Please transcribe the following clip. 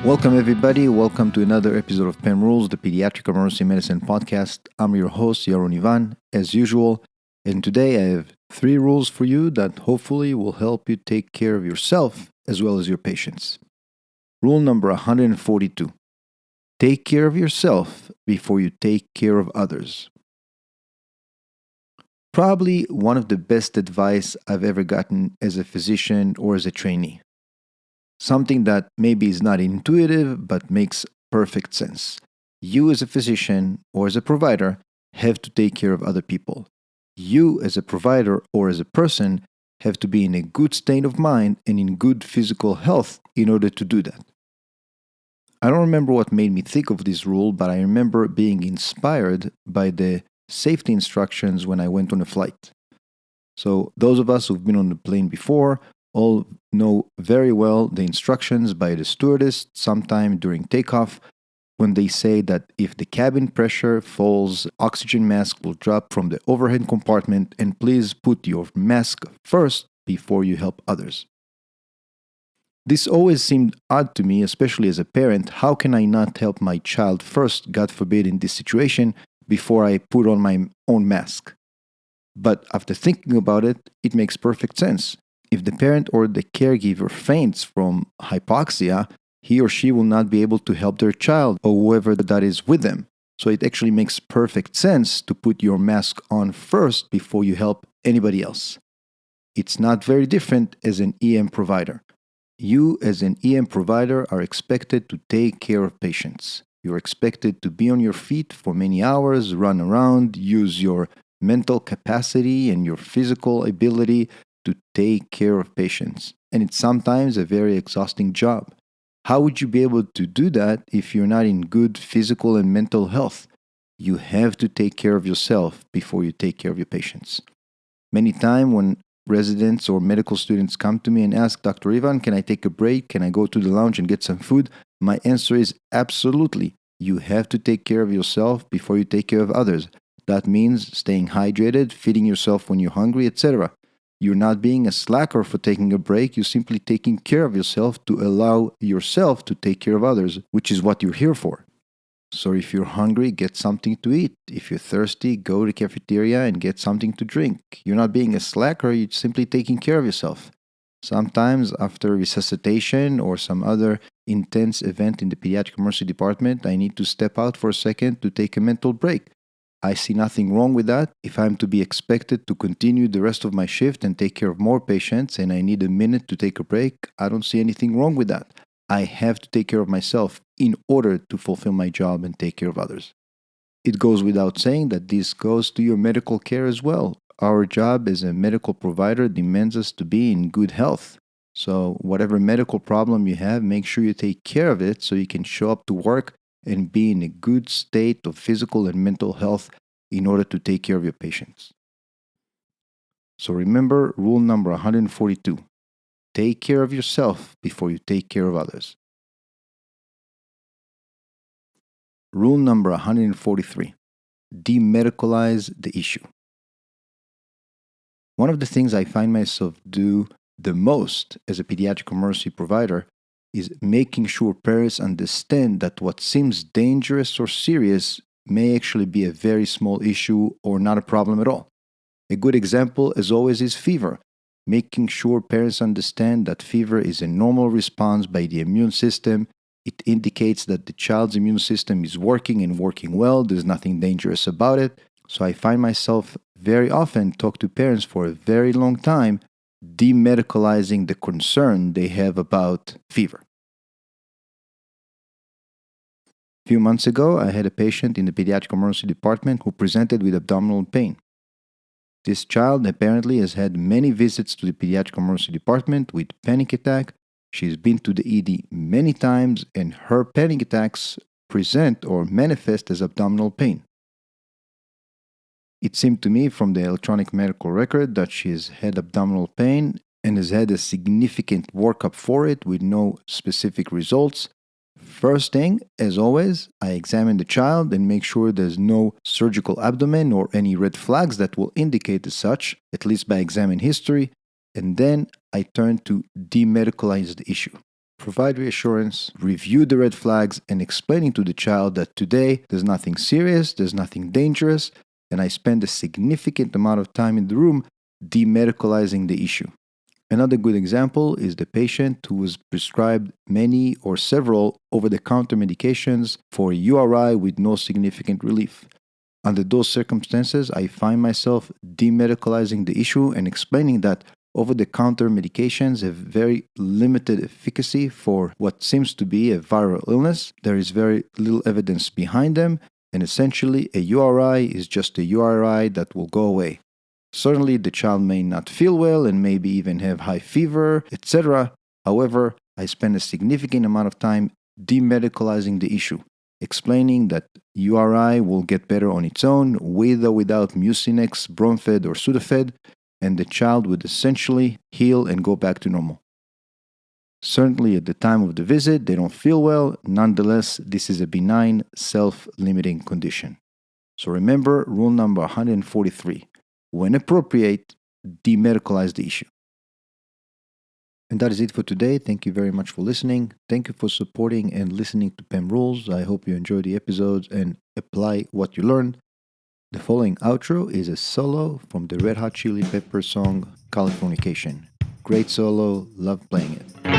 Welcome, everybody. Welcome to another episode of PEM Rules, the Pediatric Emergency Medicine Podcast. I'm your host, Yaron Ivan, as usual. And today I have 3 rules for you that hopefully will help you take care of yourself as well as your patients. Rule number 142. Take care of yourself before you take care of others. Probably one of the best advice I've ever gotten as a physician or as a trainee. Something that maybe is not intuitive but makes perfect sense. You as a physician or as a provider have to take care of other people. You as a provider or as a person have to be in a good state of mind and in good physical health in order to do that. I don't remember what made me think of this rule, but I remember being inspired by the safety instructions when I went on a flight. So those of us who've been on the plane before all know very well the instructions by the stewardess sometime during takeoff when they say that if the cabin pressure falls, oxygen mask will drop from the overhead compartment and please put your mask first before you help others. This always seemed odd to me, especially as a parent. How can I not help my child first, God forbid, in this situation, before I put on my own mask? But after thinking about it, it makes perfect sense. If the parent or the caregiver faints from hypoxia, he or she will not be able to help their child or whoever that is with them. So it actually makes perfect sense to put your mask on first before you help anybody else. It's not very different as an EM provider. You as an EM provider are expected to take care of patients. You're expected to be on your feet for many hours, run around, use your mental capacity and your physical ability to take care of patients. And it's sometimes a very exhausting job. How would you be able to do that if you're not in good physical and mental health? You have to take care of yourself before you take care of your patients. Many times when residents or medical students come to me and ask, Dr. Ivan, can I take a break? Can I go to the lounge and get some food? My answer is absolutely. You have to take care of yourself before you take care of others. That means staying hydrated, feeding yourself when you're hungry, etc. You're not being a slacker for taking a break. You're simply taking care of yourself to allow yourself to take care of others, which is what you're here for. So if you're hungry, get something to eat. If you're thirsty, go to the cafeteria and get something to drink. You're not being a slacker. You're simply taking care of yourself. Sometimes after resuscitation or some other intense event in the pediatric emergency department, I need to step out for a second to take a mental break. I see nothing wrong with that. If I'm to be expected to continue the rest of my shift and take care of more patients and I need a minute to take a break, I don't see anything wrong with that. I have to take care of myself in order to fulfill my job and take care of others. It goes without saying that this goes to your medical care as well. Our job as a medical provider demands us to be in good health. So whatever medical problem you have, make sure you take care of it so you can show up to work and be in a good state of physical and mental health in order to take care of your patients. So remember rule number 142. Take care of yourself before you take care of others. Rule number 143. Demedicalize the issue. One of the things I find myself do the most as a pediatric emergency provider is making sure parents understand that what seems dangerous or serious may actually be a very small issue or not a problem at all. A good example, as always, is fever. Making sure parents understand that fever is a normal response by the immune system. It indicates that the child's immune system is working and working well. There's nothing dangerous about it. So I find myself very often talk to parents for a very long time demedicalizing the concern they have about fever. A few months ago, I had a patient in the pediatric emergency department who presented with abdominal pain. This child apparently has had many visits to the pediatric emergency department with panic attack. She's been to the ED many times and her panic attacks present or manifest as abdominal pain. It seemed to me from the electronic medical record that she's had abdominal pain and has had a significant workup for it with no specific results. First thing, as always, I examine the child and make sure there's no surgical abdomen or any red flags that will indicate as such, at least by examining history, and then I turn to demedicalize the issue. provide reassurance, review the red flags, and explaining to the child that today there's nothing serious, there's nothing dangerous, and I spend a significant amount of time in the room demedicalizing the issue. Another good example is the patient who was prescribed many or several over the counter medications for URI with no significant relief. Under those circumstances, I find myself demedicalizing the issue and explaining that over the counter medications have very limited efficacy for what seems to be a viral illness. There is very little evidence behind them, and essentially, a URI is just a URI that will go away. Certainly, the child may not feel well and maybe even have high fever, etc. However, I spend a significant amount of time demedicalizing the issue, explaining that URI will get better on its own with or without Mucinex, Bromfed, or Sudafed, and the child would essentially heal and go back to normal. Certainly, at the time of the visit, they don't feel well. Nonetheless, this is a benign, self-limiting condition. So remember rule number 143. When appropriate, demedicalize the issue. And that is it for today. Thank you very much for listening. Thank you for supporting and listening to PEM Rules. I hope you enjoy the episodes and apply what you learned. The following outro is a solo from the Red Hot Chili Peppers song Californication. Great solo, love playing it.